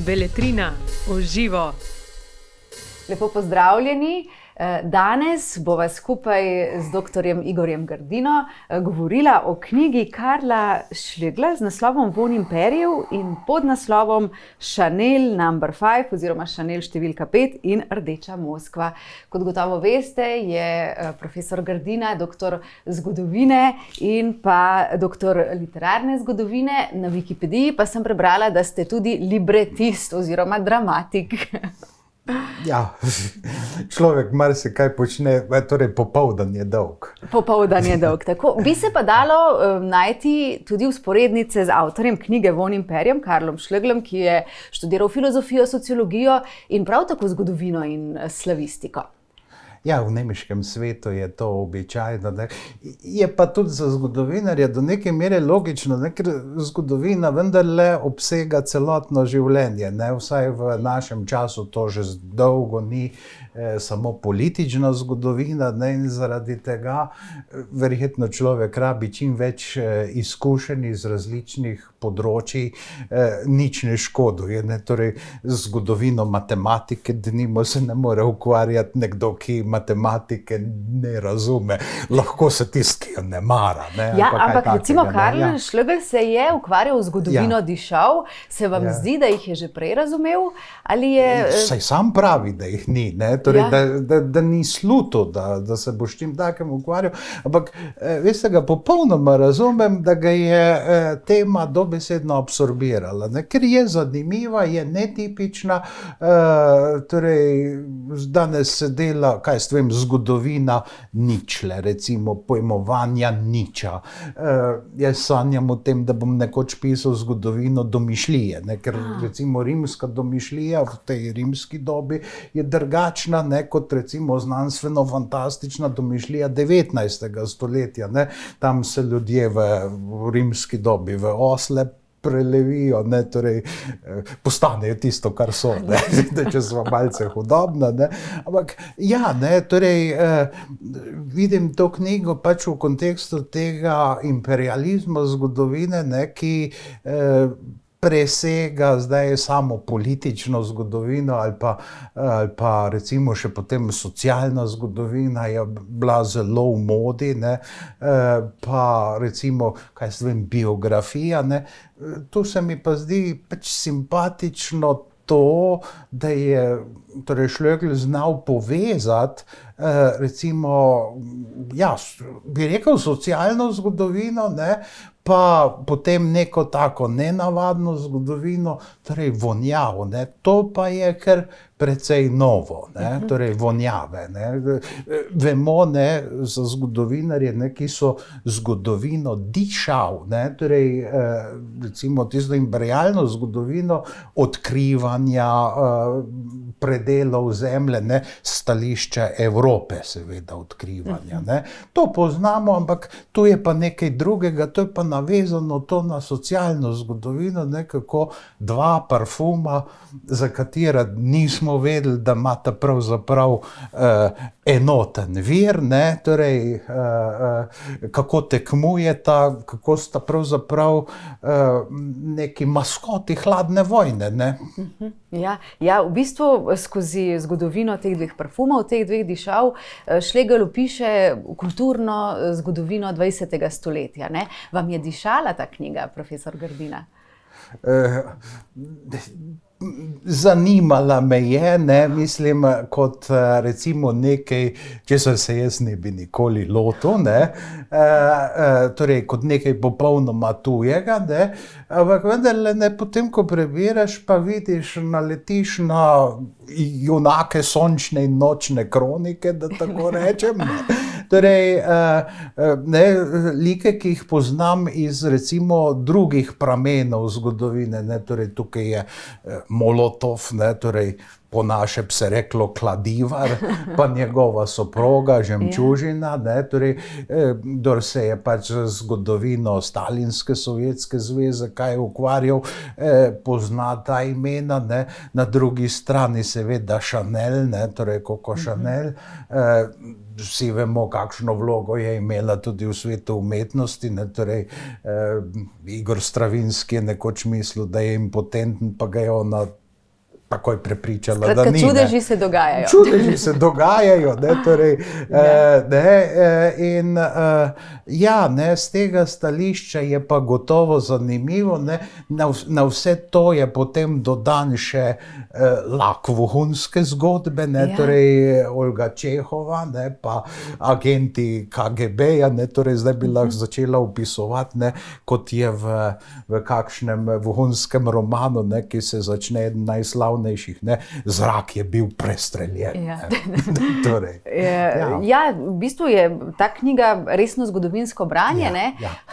Beletrina v živo. Lepo pozdravljeni. Danes bova skupaj z dr. Igorjem Grdino govorila o knjigi Karla Schlegla z naslovom Von imperiev in pod naslovom Chanel No. 5 oziroma Chanel številka 5 in Rdeča Moskva. Kot gotovo veste, je profesor Grdina doktor zgodovine in pa doktor literarne zgodovine. Na Wikipediji pa sem prebrala, da ste tudi libretist oziroma dramatik. Ja, človek marsikaj počne, torej popoldan je dolg. Popoldan je dolg, tako. Bi se pa dalo najti tudi vzporednice z avtorjem knjige Von imperiem, Karlom Schleglom, ki je študiral filozofijo, sociologijo in prav tako zgodovino in slavistiko. Ja, v nemškem svetu je to običajno. Ne? Je pa tudi za zgodovinarja do neke mere logično, ne? Ker zgodovina vendarle obsega celotno življenje. Ne? Vsaj v našem času to že dolgo ni samo politična zgodovina, ne? In zaradi tega verjetno človek rabi čim več izkušenj iz različnih področij, nič ne škoduje. Ne? Torej, zgodovino matematike denimo se ne more ukvarjati nekdo, ki matematike ne razume. Lahko se tisti, ki jo ne mara. Ne? Ja, ampak recimo Karl Schlegel se je ukvarjal z zgodovino dišav. Se vam zdi, da jih je že prej razumel? Ali je... Saj sam pravi, da jih ni. Ne? Torej, da ni sluto, da se boš čim takem ukvarjal. Ampak, veste, ga popolnoma razumem, da ga je tema dobesedno absorbirala. Ne? Ker je zanimiva, je netipična. Torej, danes se dela, kaj s tvojim, zgodovina ničle, recimo pojmovanja niča. Jaz sanjam o tem, da bom nekoč pisal zgodovino domišljije, ne? Ker recimo rimska domišljija v tej rimski dobi je drugačna, ne, kot recimo znanstveno-fantastična domišljija 19. stoletja. Ne? Tam se ljudje v rimski dobi v osle prelevijo, ne, torej postanejo tisto, kar so, ne, če smo malce hudobna, ne, ampak ja, ne, torej vidim to knjigo pač v kontekstu tega imperializma zgodovine, ne, ki presega zdaj samo politično zgodovino ali pa recimo še potem socialna zgodovina je bila zelo v modi, ne, pa recimo, kaj se vem, biografija, ne, tu se mi pa zdi pač simpatično to, da je torej Schlegel znal povezati recimo, ja, bi rekel socialno zgodovino, ne, pa potem neko tako nenavadno zgodovino, torej vonjav, ne, to pa je kar precej novo, ne, torej vonjave, ne. Vemo, ne, za zgodovinarje, ne, ki so zgodovino dišal, ne, torej recimo tisto imperialno zgodovino odkrivanja predelov zemlje, ne, stališče Evrope, seveda odkrivanja, ne. To poznamo, ampak tu je pa nekaj drugega, to je pa navezano to na socialno zgodovino, ne, kako dva parfuma, za katera nismo vedeli, da imata pravzaprav enoten vir, ne, torej kako tekmujeta, kako sta pravzaprav neki maskoti hladne vojne, ne. Ja, v bistvu skozi zgodovino teh dveh parfumov, teh dveh dišav, Schlegel opiše kulturno zgodovino 20. stoletja, ne. Vam je dišala ta knjiga, profesor Grdina? Zanimala me je, ne, mislim, kot recimo nekaj, česar se jaz ne bi nikoli lotil, ne, torej kot nekaj popolnoma tujega, ne, ampak vendarle ne, potem, ko prebiraš, pa vidiš, naletiš na junake sončne in nočne kronike, da tako rečem, ne. Torej, ne, like, ki jih poznam iz recimo drugih pramenov zgodovine, ne, torej tukaj je Molotov, ne, torej po naše bi se reklo kladivar, pa njegova soproga, Žemčužina, ne, torej, kdor se je pač z zgodovino Stalinske Sovjetske zveze kaj ukvarjal, pozna ta imena, ne, na drugi strani seveda Chanel, ne, torej Coco Chanel, vsi vemo, kakšno vlogo je imela tudi v svetu umetnosti, ne, torej Igor Stravinski je nekoč mislil, da je impotenten, pa ga je ona takoj prepričala, da Skratka, ni. čudeži se dogajajo. Čudeži se dogajajo, ne, torej, in ja, ne, z tega stališča je pa gotovo zanimivo, ne, na vse to je potem dodan še lak vohunske zgodbe, ne, torej Olga Čehova, ne, pa agenti KGB-ja, ne, torej zdaj bi lahko začela opisovati, ne, kot je v kakšnem vohunskem romanu, ne, ki se začne eden najslavnejših, ne, zrak je bil prestreljen. Torej, ja, v bistvu je ta knjiga resno zgodovinsko branje, ne?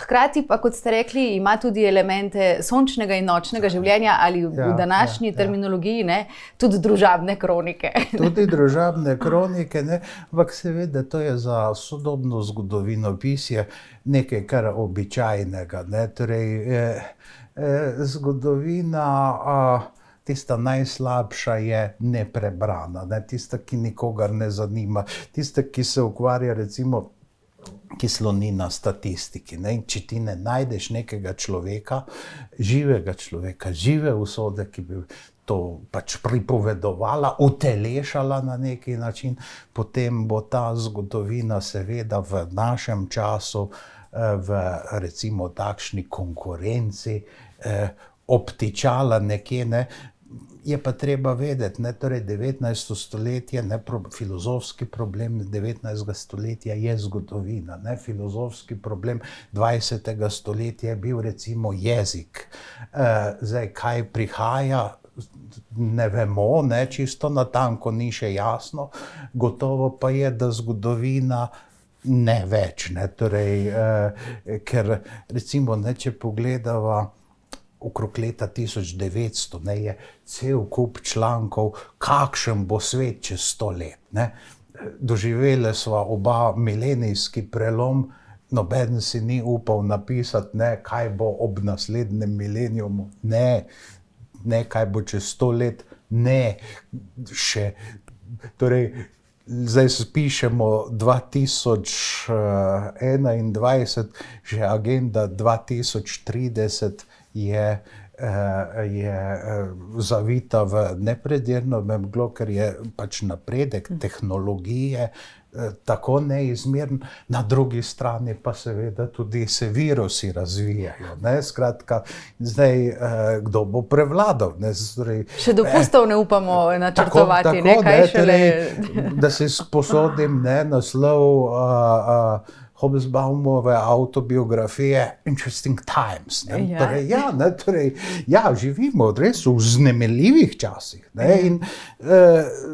Hkrati pa, kot ste rekli, ima tudi elemente sončnega in nočnega življenja ali v današnji terminologiji, ne, tudi družabne kronike. Tudi družabne kronike, ne, ampak seveda to je za sodobno zgodovinopisje nekaj kar običajnega, ne, torej zgodovina, tista najslabša je neprebrana, ne, tista, ki nikogar ne zanima, tista, ki se ukvarja recimo, ki sloni na statistiki, ne, in če ti ne najdeš nekega človeka, živega človeka, žive usode, ki bi to pač pripovedovala, utelešala na neki način, potem bo ta zgodovina seveda v našem času, v recimo takšni konkurenci, obtičala nekje, ne. Je pa treba vedeti, ne, torej 19. stoletje, ne, filozofski problem 19. stoletja je zgodovina, ne, filozofski problem 20. stoletja je bil recimo jezik. Zdaj, kaj prihaja, ne vemo, ne, čisto natanko ni še jasno, gotovo pa je, da zgodovina ne več, ne, torej, ker recimo, ne, če pogledava okrog leta 1900, ne, je cel kup člankov, kakšen bo svet čez 100 let, ne. Doživeli sva oba milenijski prelom, noben si ni upal napisati, ne, kaj bo ob naslednjem milenijumu, ne, kaj bo čez 100 let, ne, še, torej, zdaj spišemo 2021, že agenda 2030 je zavita v nepredirno meglo, ker je pač napredek tehnologije tako neizmeren, na drugi strani pa seveda tudi se virusi razvijajo, ne, skratka, zdaj kdo bo prevladal, ne, torej, še dopustov ne upamo načrtovati, ne, kaj šele. Da si sposodim, ne, naslov Hobsbawmove avtobiografije Interesting Times, ne, torej, ne, torej, živimo res v vznemirljivih časih, ne, in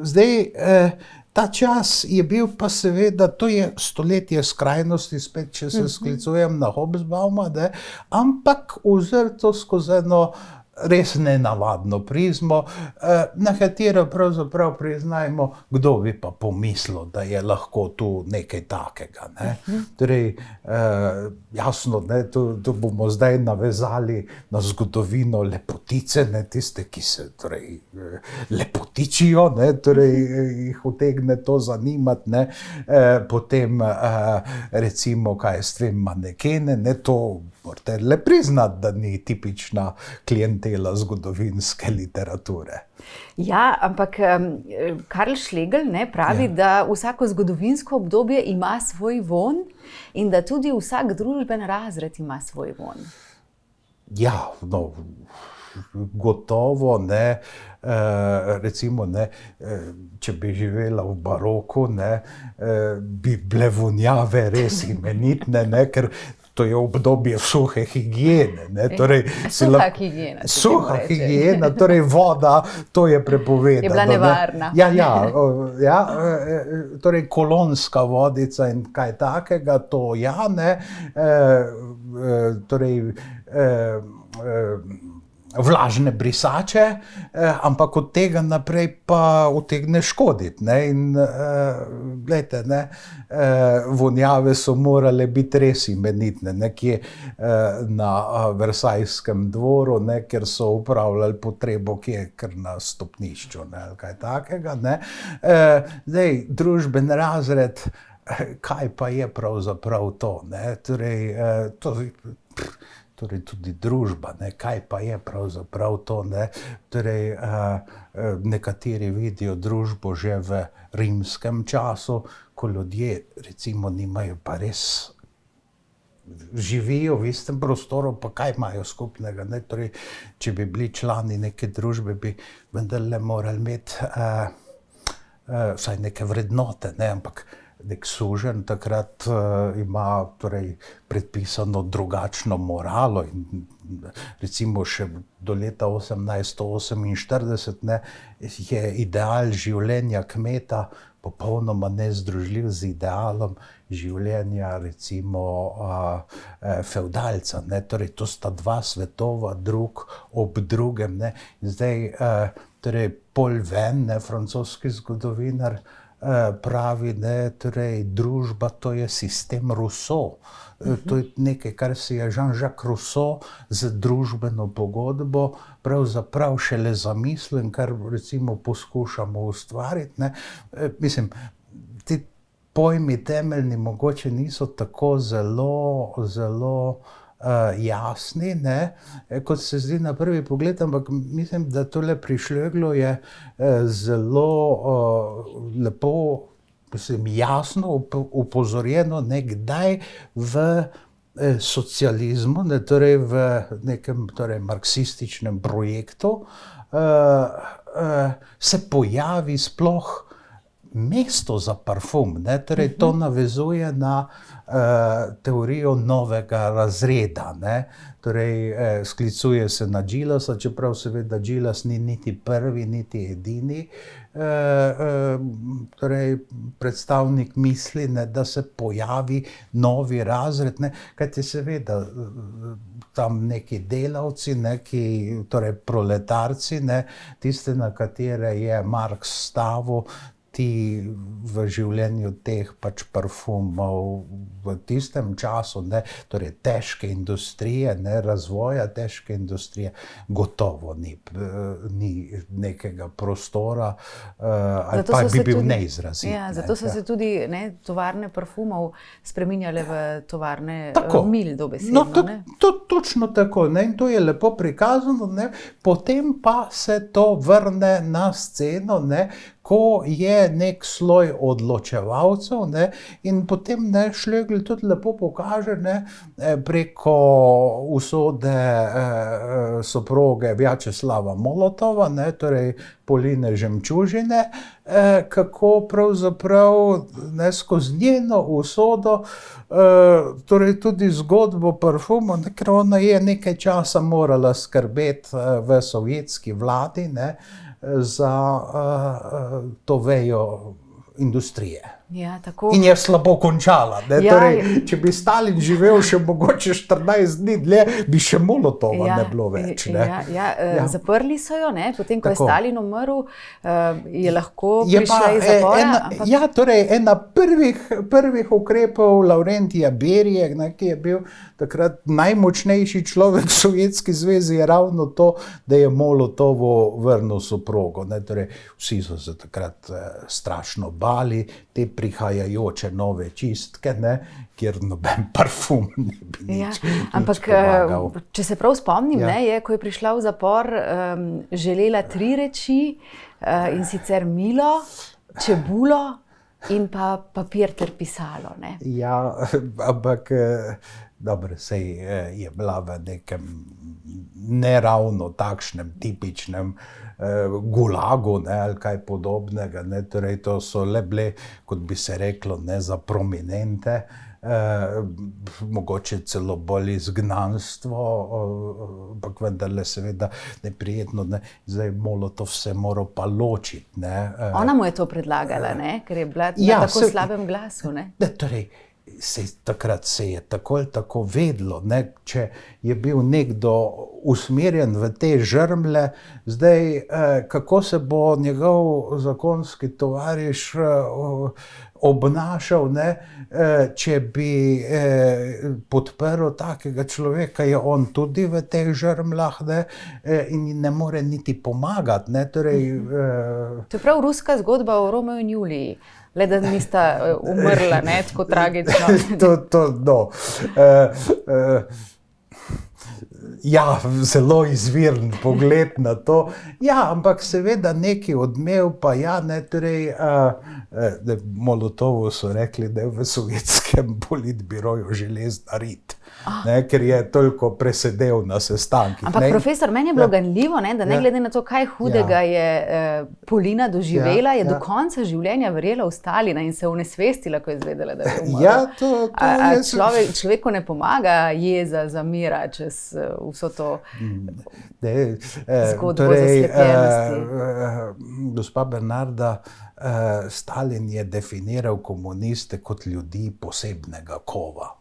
zdaj, ta čas je bil pa seveda, to je stoletje skrajnosti, spet, če se sklicujem na Hobsbawma, ne, ampak uzrto skozi eno res nenavadno prizmo, na katero pravzaprav priznajmo, kdo bi pa pomislil, da je lahko tu nekaj takega, ne. Torej, jasno, ne, tu bomo zdaj navezali na zgodovino lepotice, ne, tiste, ki se torej lepotičijo, ne, torej jih utegne to zanimati, ne, potem recimo, kaj s tem manekene, ne, to morate le priznati, da ni tipična klientela zgodovinske literature. Ja, ampak Karl Schlegel, ne, pravi, da vsako zgodovinsko obdobje ima svoj vonj in da tudi vsak družben razred ima svoj vonj. Ja, no, gotovo, ne, recimo, ne, če bi živela v baroku, ne, bi bile vonjave res imenitne, ne, ker to je obdobje suhe higiene, ne, torej suha higiena. Suha higiena, torej voda, to je prepovedano. Je bila nevarna. Torej kolonska vodica in kaj takega, to ne, torej vlažne brisače, ampak od tega naprej pa utegne škoditi, ne, in glejte, ne, vonjave so morale biti res imenitne, nekje na Versajskem dvoru, ne, ker so upravljali potrebo, ki je kar na stopnišču, ne, ali kaj takega, ne. Zdaj, družben razred, kaj pa je pravzaprav to, ne, torej, torej tudi družba, ne, kaj pa je pravzaprav to, ne, torej nekateri vidijo družbo že v rimskem času, ko ljudje recimo nimajo pa res živijo v istem prostoru, pa kaj imajo skupnega, ne, torej, če bi bili člani neke družbe, bi vendarle morali imeti vsaj neke vrednote, ne, ampak nek suženj takrat ima torej predpisano drugačno moralo in recimo še do leta 1848 ne, je ideal življenja kmeta popolnoma nezdružljiv z idealom življenja recimo fevdalca, ne, torej to sta dva svetova drug ob drugem, ne, in zdaj torej Paul Venn, francoski zgodovinar, pravi, ne, torej družba to je sistem Rousseau. To je nekaj, kar si je Jean-Jacques Rousseau z družbeno pogodbo pravzaprav šele zamislil in kar recimo poskušamo ustvariti, ne. Mislim, ti pojmi temeljni mogoče niso tako zelo jasni, ne, kot se zdi na prvi pogled, ampak mislim, da tole pri Schlegelu je zelo lepo, mislim, jasno upozorjeno nekdaj v socializmu, ne, torej v nekem torej marksističnem projektu, se pojavi sploh mesto za parfum, ne, torej to navezuje na teorijo novega razreda, ne, torej sklicuje se na Gillesa, čeprav seveda Gilles ni niti prvi, niti edini torej predstavnik misli, ne, da se pojavi novi razred, ne, kajti seveda tam neki delavci, ne, torej proletarci, ne, tiste, na katere je Marx stavil, ti v življenju teh pač parfumov v tistem času, ne, torej težke industrije, ne, razvoja težke industrije, gotovo ni nekega prostora, ali pa bi bil neizrazit. Ja, zato so se tudi, ne, tovarne parfumov spreminjale v tovarne mil dobesedno, ne. Točno tako, ne, in to je lepo prikazano, ne, potem pa se to vrne na sceno, ne, ko je nek sloj odločevalcev, ne, in potem, ne, Schlegel tudi lepo pokaže, ne, preko usode soproge Vjačeslava Molotova, ne, torej Poline Žemčužine, kako pravzaprav, ne, skozi njeno usodo, torej tudi zgodbo parfumov, ne, ker ona je nekaj časa morala skrbeti v sovjetski vladi, ne, za to vejo industrije. Ja, tako. In je slabo končala, ne, Ja, torej, če bi Stalin živel še mogoče 14 dni dlje, bi še Molotova ne bilo več, ne. Zaprli so jo, ne, potem, ko je Tako. Stalin umrl, je lahko Je prišla pa iz zapora, ja, torej ena prvih ukrepov Lavrentija Berije, ne, ki je bil takrat najmočnejši človek v Sovjetski zvezi, je ravno to, da je Molotovu vrnil soprogo, ne, torej vsi so se takrat strašno bali te prihajajoče nove čistke, ne, kjer noben parfum ne bi nič ampak pomagal. če se prav spomnim, Ja. ne, je, ko je prišla v zapor, želela 3 reči, in sicer milo, čebulo in pa papir ter pisalo, ne. Ja, ampak dobro, sej je bila v nekem neravno takšnem tipičnem gulagu, ne, ali kaj podobnega, ne, torej to so le bile, kot bi se reklo, ne, za prominente, mogoče celo bolj izgnanstvo, ampak vendarle seveda neprijetno, ne, zdaj Molotov se moral pa ločiti, ne. Ona mu je to predlagala, ne, ker je bila na tako slabem glasu, ne. Ne, torej, takrat se je tako ali tako vedlo, ne, če je bil nekdo usmerjen v te žrmlje, zdaj kako se bo njegov zakonski tovariš obnašal, ne, če bi podprl takega človeka, je on tudi v teh žrmljah, ne, in ne more niti pomagati, ne, torej To je prav ruska zgodba o Romeu in Juliji, le da nista umrla, ne, tako tragično. Ja, zelo izviren pogled na to. Ja, ampak seveda neki odmev pa ja, ne, torej, Molotovu so rekli, da je v sovjetskem politbiroju železna rit, ne, ker je toliko presedel na sestankih. Ampak profesor, meni je bilo ganljivo, ne, da ne glede na to, kaj hudega je Polina doživela, je do konca življenja verjela v Stalina in se unesvestila, ko je izvedela, da je umrl. Ja, to je... Človeku ne pomaga jeza, zamira čez vso to zgodbo zaslepljenosti. Gospa Bernarda, Stalin je definiral komuniste kot ljudi posebnega kova.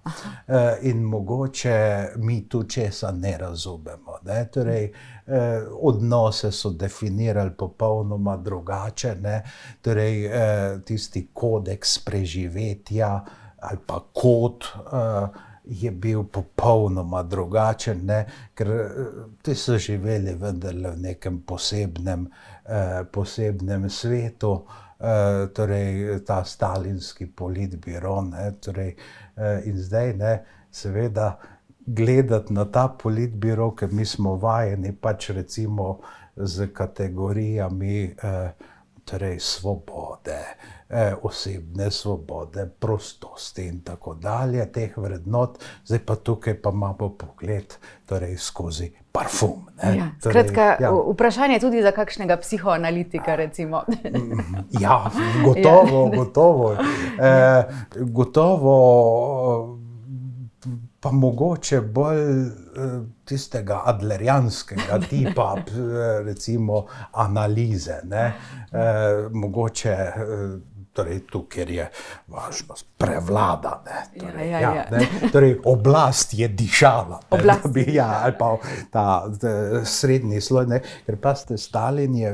In mogoče mi tu česa ne razumemo. Ne? Torej, odnose so definirali popolnoma drugače. Ne? Torej, tisti kodeks preživetja ali pa kod je bil popolnoma drugačen, ne? Ker ti so živeli vendarle v nekem posebnem svetu. Torej, ta stalinski politbiro, ne, torej, in zdaj, ne, seveda, gledati na ta politbiro, ker mi smo vajeni pač recimo z kategorijami, torej, svobode, osebne svobode, prostosti in tako dalje, teh vrednot, zdaj pa tukaj pa imamo pogled, torej, skozi parfum. Ne? Ja, torej, skratka, vprašanje tudi za kakšnega psihoanalitika, recimo. Ja, gotovo. Gotovo pa mogoče bolj tistega adlerijanskega tipa, recimo, analize, ne? Mogoče torej tu, ker je važnost prevlada, ne? Torej, ne? Torej, oblast je dišala, ali pa ta srednji sloj, ne? Ker pa Stalin je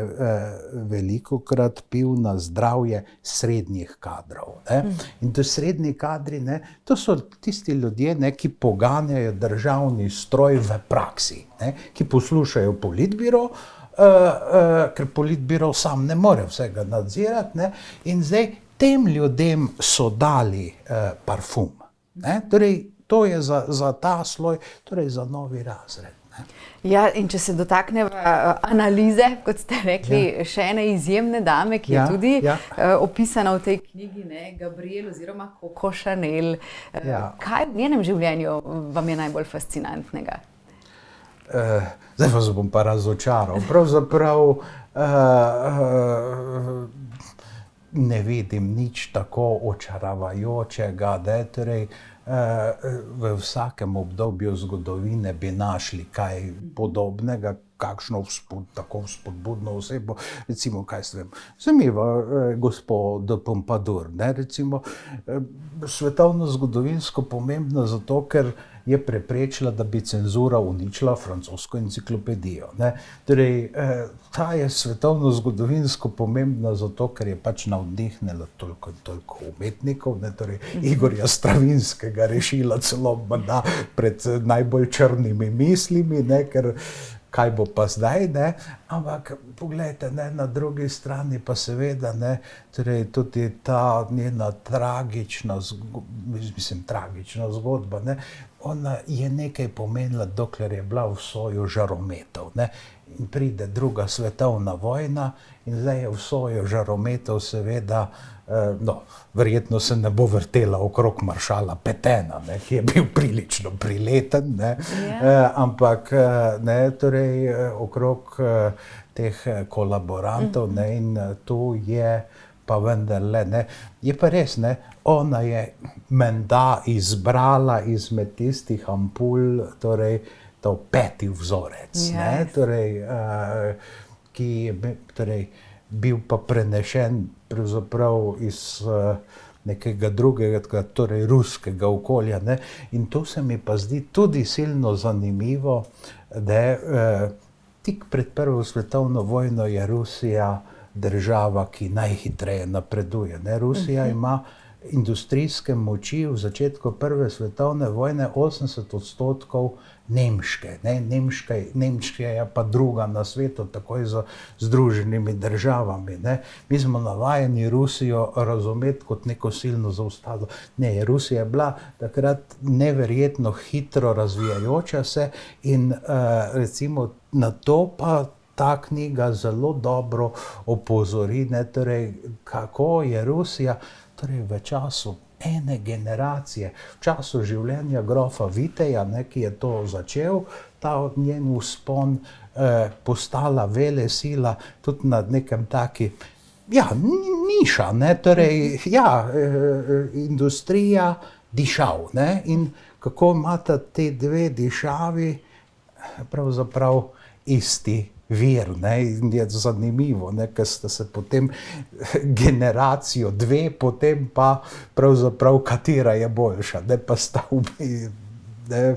velikokrat pil na zdravje srednjih kadrov, ne? In to srednji kadri, ne, to so tisti ljudje, ne, ki poganjajo državni stroj v praksi, ne? Ki poslušajo politbiro, ker politbiro sam ne more vsega nadzirati, ne? In zdaj tem ljudem so dali parfum. Ne? Torej, to je za ta sloj, torej za novi razred. Ne? Ja, in če se dotakneva analize, kot ste rekli, še ene izjemne dame, ki je tudi opisana v tej knjigi, ne, Gabrielle oziroma Coco Chanel. Kaj v njenem življenju vam je najbolj fascinantnega? Zdaj vas bom pa razočaral. Pravzaprav ne vidim nič tako očaravajočega, da je torej v vsakem obdobju zgodovine bi našli kaj podobnega, kakšno tako vzpodbudno osebo, recimo, kaj se vem, zanimiva gospod de Pompadour, ne, recimo, svetovno zgodovinsko pomembna zato, ker je preprečila, da bi cenzura uničila francosko enciklopedijo. Ne. Torej, ta je svetovno zgodovinsko pomembna zato, ker je pač navdihnila toliko in toliko umetnikov, ne, torej Igorja Stravinskega rešila celo pred najbolj črnimi mislimi, ne, ker kaj bo pa zdaj, ne? Ampak poglejte, ne, na drugi strani pa seveda, ne, torej tudi ta njena tragična zgodba, ne, ona je nekaj pomenila, dokler je bila v soju žarometov, ne, in pride druga svetovna vojna in zdaj je v soju žarometov seveda, verjetno se ne bo vrtela okrog maršala Petena, ne, ki je bil prilično prileten, ne, ampak ne, torej okrog teh kolaborantov, ne, in tu je pa vendarle, ne, je pa res, ne, ona je menda izbrala izmed tistih ampul, torej to peti vzorec, ne, torej, ki je torej bil pa prenešen pravzaprav iz nekega drugega, torej ruskega okolja, ne, in to se mi pa zdi tudi silno zanimivo, da je tik pred Prvo svetovno vojno je Rusija država, ki najhitreje napreduje, ne, Rusija ima industrijske moči v začetku prve svetovne vojne 80% nemške. Ne? Nemška je pa druga na svetu, takoj z Združenimi državami. Ne? Mi smo navajeni Rusijo razumeti kot neko silno zaostalo. Ne, Rusija je bila takrat neverjetno hitro razvijajoča se in recimo na to pa ta knjiga zelo dobro opozori, ne, torej, kako je Rusija torej, v času ene generacije, v času življenja grofa Viteja, ne, ki je to začel, ta njen vzpon postala velesila tudi na nekem taki, ja, niša, ne, torej, ja, industrija dišav, ne, in kako imata te dve dišavi pravzaprav isti vir, ne, in je zanimivo, ne, ker sta se potem generacijo dve, potem pa pravzaprav katera je boljša, ne, pa sta ne,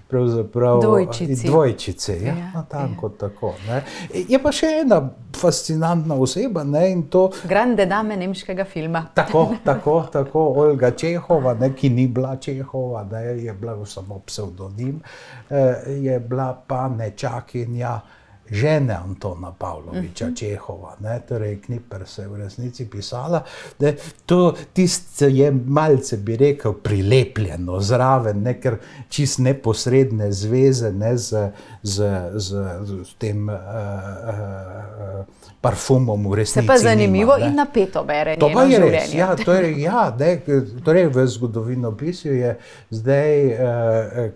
pravzaprav dvojčice, ja, natanko tako, ne. Je pa še ena fascinantna oseba, ne, in to grande dame nemškega filma. Tako, Olga Čehova, ne, ki ni bila Čehova, ne, je bila samo psevdonim, je bila pa nečakinja žene Antona Pavloviča Čehova, ne, torej Kniper se je v resnici pisala, da to tisto je malce, bi rekel, prilepljeno zraven, ne, ker čist neposredne zveze, ne, z tem parfumom v resnici se pa zanimivo nima, in napeto bere to njeno življenje. res, ja, torej v zgodovinopisju je zdaj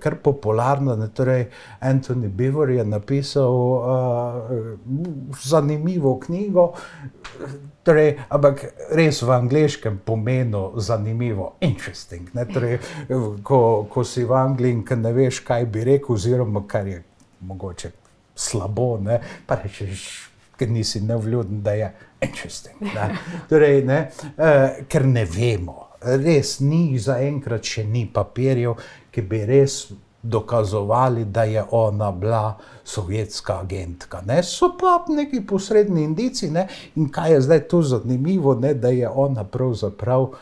kar popularno, ne, torej Anthony Beevor je napisal zanimivo knjigo, torej, ampak res v angleškem pomenu zanimivo, interesting, ne, torej, ko si v Angliji in ne veš, kaj bi rekel, oziroma kar je mogoče slabo, ne, pa rečeš, ker nisi nevljuden, da je interesting, ne, torej, ne, ker ne vemo, res ni zaenkrat še ni papirjev, ki bi res dokazovali, da je ona bila sovjetska agentka, ne, so pa neki posredni indici, ne, in kaj je zdaj tu zanimivo, ne, da je ona pravzaprav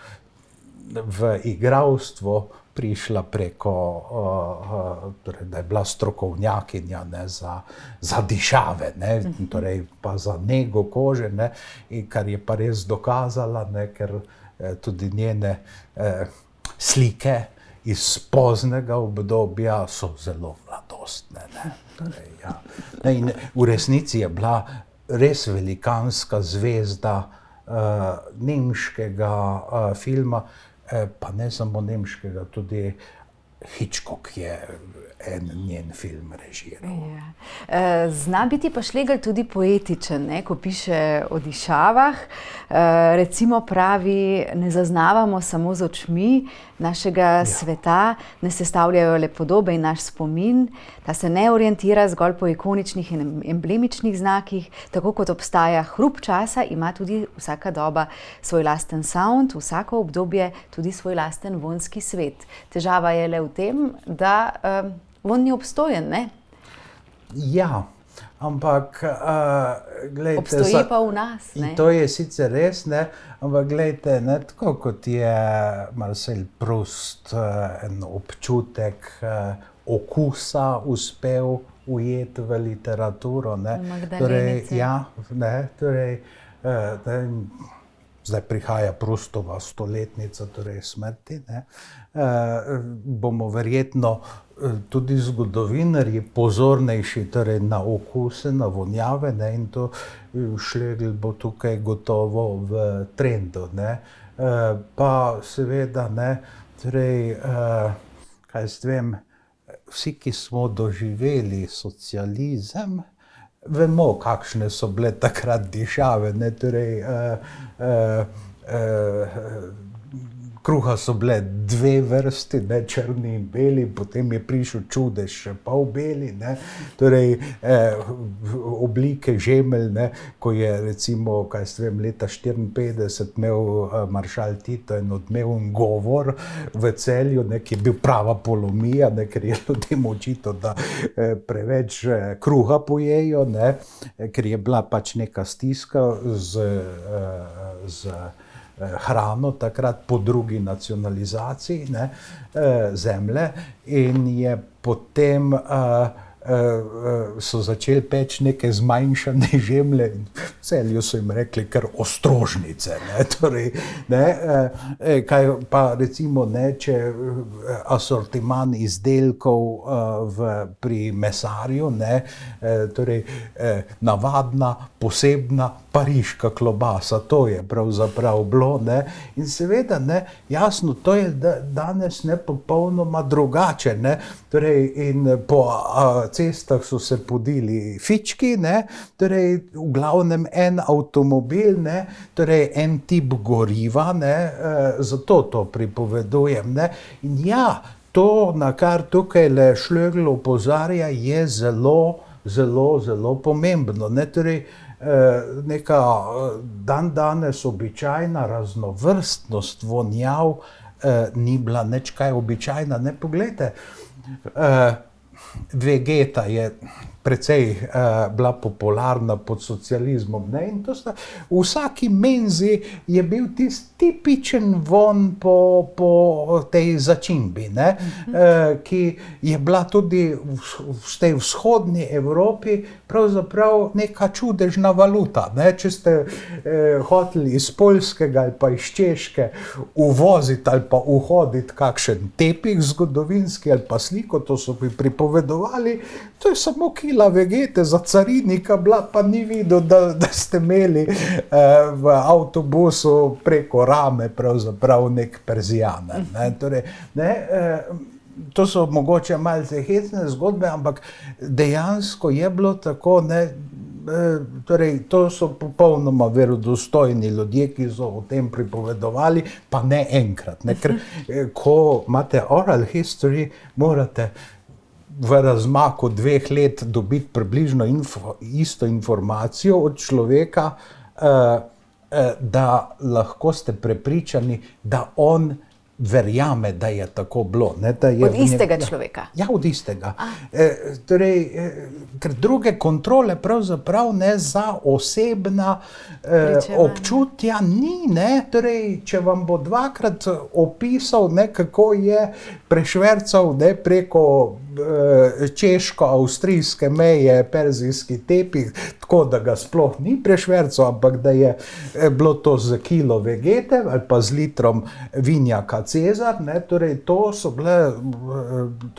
v igralstvo prišla preko, torej, da je bila strokovnjakinja, ne, za dišave, ne, torej pa za nego kože, ne, in kar je pa res dokazala, ne, ker tudi njene slike iz poznega obdobja so zelo mladostne, ne. Torej, ja. In v resnici je bila res velikanska zvezda nemškega filma, pa ne samo nemškega, tudi Hitchcock je en njen film režiral. Ja. Zna biti pa Schlegel tudi poetičen, ne, ko piše o dišavah. Recimo pravi, ne zaznavamo samo z očmi našega sveta, ne sestavljajo le podobe in naš spomin, da se ne orientira zgolj po ikoničnih in emblemičnih znakih, tako kot obstaja hrup časa, ima tudi vsaka doba svoj lasten sound, vsako obdobje tudi svoj lasten vonski svet. Težava je le v tem, da von ni obstojen, ne? Ja, ampak glejte, obstoji pa v nas, ne? To je sicer res, ne, ampak glejte, ne, tako kot je Marcel Proust en občutek okusa uspel ujeti v literaturo, ne, torej, ja, ne, torej, zdaj prihaja Proustova stoletnica, torej smrti, ne, bomo verjetno tudi zgodovinarji pozornejši, torej na okuse, na vonjave, ne, in to Schlegel bo tukaj gotovo v trendu, ne. Pa seveda, ne, torej, kaj jaz vem, vsi, ki smo doživeli socializem, vemo, kakšne so bile takrat dišave, ne, torej, kruha so bile dve vrsti, ne, črni in beli, potem je prišel čudež še pol beli, ne, torej oblike žemelj, ne, ko je recimo, kaj jaz vem, leta 54 imel maršal Tito en odmeven govor v Celju, ne, ki je bil prava polomija, ne, ker je ljudem očital, da preveč kruha pojejo, ne, ker je bila pač neka stiska z hrano, takrat po drugi nacionalizaciji, ne, zemlje, in je potem so začeli peči neke zmanjšane žemlje in v Celju so jim rekli kar ostrožnice. Ne, torej, ne, kaj pa recimo, ne, če asortiman izdelkov pri mesarju, ne, torej navadna, posebna pariška klobasa, to je pravzaprav bilo, ne, in seveda, ne, jasno, to je danes ne popolnoma drugače, ne, torej in po cestah so se podili fički, ne, torej v glavnem en avtomobil, ne, torej en tip goriva, ne, zato to pripovedujem, ne, in ja, to, na kar tukaj le Šlegl opozarja, je zelo, zelo, zelo pomembno, ne, torej neka danes običajna raznovrstnost vonjav ni bila nič kaj običajna, ne, poglejte, Vegeta je precej bila popularna pod socializmom, ne, in to sta, v vsaki menzi je bil tisti tipičen von po tej začimbi, ne, ki je bila tudi v tej vzhodni Evropi pravzaprav neka čudežna valuta, ne, če ste hoteli iz Poljskega ali pa iz Češke uvoziti ali pa uhoditi kakšen tepih zgodovinski ali pa sliko, to so mi pripovedovali, to je samo kila vegete za carinika bila, pa ni videl, da ste imeli v avtobusu preko rame pravzaprav nek perzijaner, ne, torej, ne, to so mogoče malce hecne zgodbe, ampak dejansko je bilo tako, ne, torej, to so popolnoma verodostojni ljudje, ki so o tem pripovedovali, pa ne enkrat, ne, ker ko imate oral history, morate v razmaku 2 let dobiti približno isto informacijo od človeka, da lahko ste prepričani, da on verjame, da je tako bilo. Ne, da je od istega človeka? Ja, od istega. Torej, ker druge kontrole pravzaprav ne za osebna občutja ni, ne, torej, če vam bo 2-krat opisal, ne, kako je prešvercal, ne, preko češko-avstrijske meje perzijski tepih, tako da ga sploh ni prešvercal, ampak da je bilo to z kilo vegete ali pa z litrom vinjaka Cezar, ne, torej to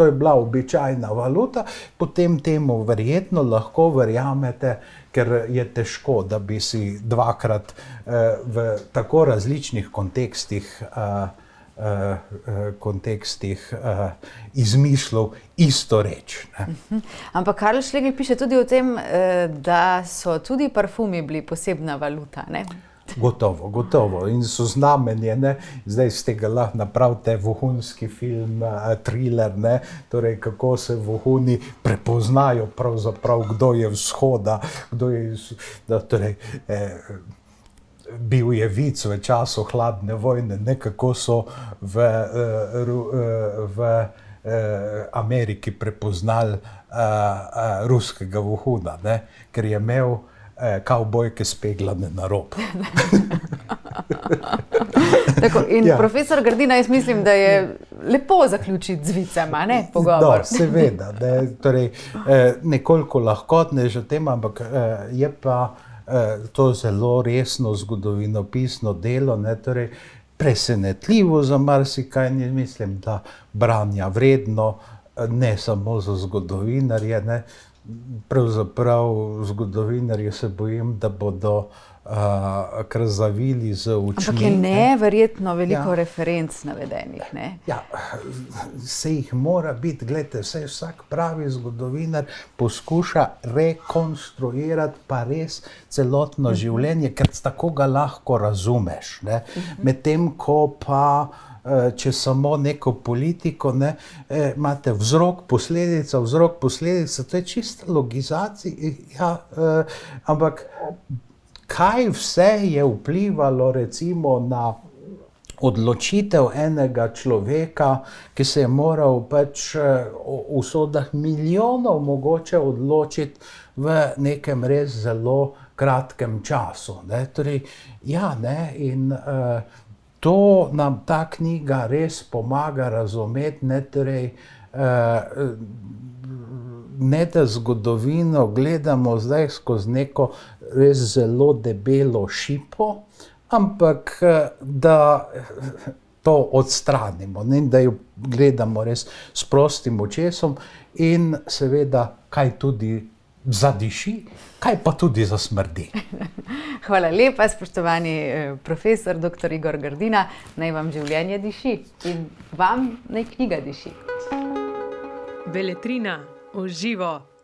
je bila običajna valuta, potem temu verjetno lahko verjamete, ker je težko, da bi si 2-krat v tako različnih kontekstih izmislil isto reč. Ne. Ampak Karl Schlegel piše tudi o tem, da so tudi parfumi bili posebna valuta, ne? Gotovo, gotovo. In so znamenje, ne, zdaj iz tega lahko napravite vohunski film, thriller, ne, torej kako se vohuni prepoznajo pravzaprav, kdo je vzhoda, kdo je torej, bil je vic v času hladne vojne, ne, kako so v Ameriki prepoznali ruskega vohuna, ne, ker je imel kavbojke speglane na rob. Tako, in ja. Profesor Grdina, jaz mislim, da je lepo zaključiti z vicema, ne, pogovor. No, seveda, ne, torej, nekoliko lahkotneže tema, ampak je pa to zelo resno zgodovinopisno delo, ne, torej, presenetljivo za marsikaj, in mislim, da branja vredno, ne samo za zgodovinarje, ne, pravzaprav zgodovinarji se bojim, da bodo kar zavili z očmi. Ampak je neverjetno veliko referenc navedenih, ne? Ja, se jih mora biti, gledajte, vsak pravi zgodovinar poskuša rekonstruirati pa res celotno življenje, ker tako ga lahko razumeš, ne? Medtem ko pa če samo neko politiko, ne, imate vzrok, posledica, to je čista logizacija, ja, ampak kaj vse je vplivalo recimo na odločitev enega človeka, ki se je moral pač o usodah milijonov mogoče odločiti v nekem res zelo kratkem času. Ne? Torej, ja, ne? In to nam ta knjiga res pomaga razumeti, ne? Torej, ne da zgodovino gledamo zdaj skozi neko res zelo debelo šipo, ampak da to odstranimo, ne? Da jo gledamo res s prostim očesom in seveda, kaj tudi zadiši, kaj pa tudi zasmrdi. Hvala lepa, spoštovani profesor dr. Igor Grdina. Naj vam življenje diši in vam naj knjiga diši. Beletrina v živo.